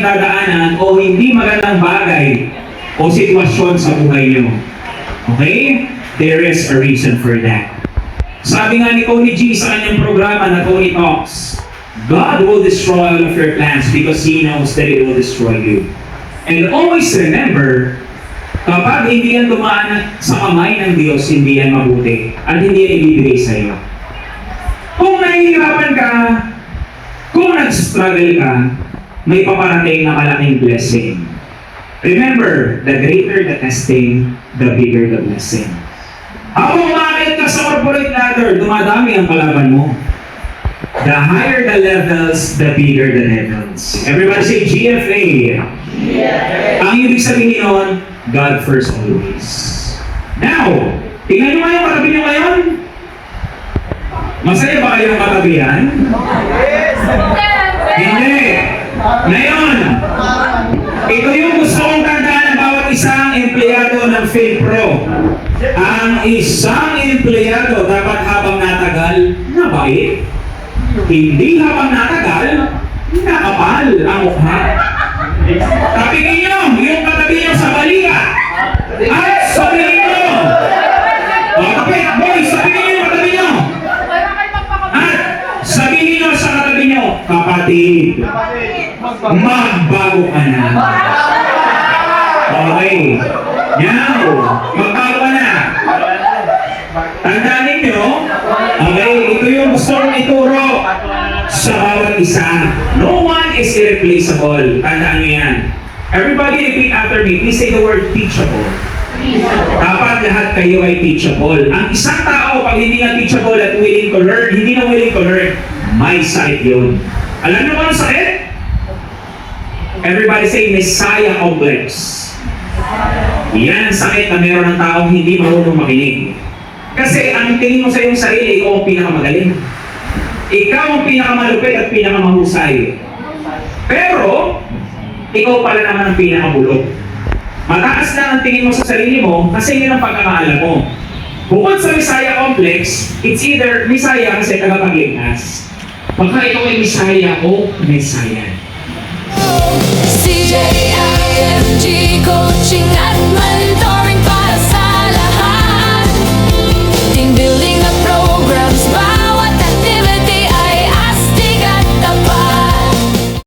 pinagdadaanan o hindi magandang bagay o sitwasyon sa buhay nyo. Okay? There is a reason for that. Sabi nga ni Tony G sa kanyang programa na Tony Talks, God will destroy all of your plans because He knows that it will destroy you. And always remember, kapag hindi yan dumaan sa kamay ng Diyos, hindi yan mabuti at hindi yan ibibigay sa iyo. Kung nahihirapan ka, kung nag-struggle ka, may paparating na malaking blessing. Remember, the greater the testing, the bigger the blessing. Habang umakit ka sa corporate ladder, dumadami ang kalaban mo. The higher the levels, the bigger the levels. Everybody say GFA. GFA. Ang ibig sabihin nun, God first always. Now, tingnan nyo nga yung katabi nyo ngayon. Masaya ba kayong katabihan? Yes! Hindi! Ngayon, ito yung gusto kong tandaan ng bawat isang empleyado ng PhilPro. Ang isang empleyado dapat habang natagal, nabait. Hindi habang natagal, nakapal ang mukha. Tapingin nyo, yung katabi nyo sa balikat. At sabihin nyo, kapit, boys, sabihin nyo yung katabi nyo. At sabihin nyo sa katabi nyo, kapatid, magbago ka na. Okay. Now, magbago ka na. Tandaan ninyo, okay, ito yung gusto kong ituro sa bawat isa. No one is irreplaceable. Tandaan nyo yan. Everybody repeat after me. Please say the word teachable. Dapat lahat kayo ay teachable. Ang isang tao, pag hindi na teachable at willing to learn, hindi na willing to learn, may sakit yun. Alam nyo ba ang sakit? Everybody say Messiah complex. Yan ang sakit na meron ng taong hindi marunong makinig. Kasi ang tingin mo sa iyong sarili, ikaw ang pinakamagaling. Ikaw ang pinakamalupit at pinakamahusay. Pero, ikaw pala naman ang pinakamulok. Mataas lang ang tingin mo sa sarili mo kasi yun ang pagkakaalam mo. Bukod sa Messiah complex, it's either Messiah kasi tagapagligtas. Baka ikaw ay Messiah o Messiah. CJ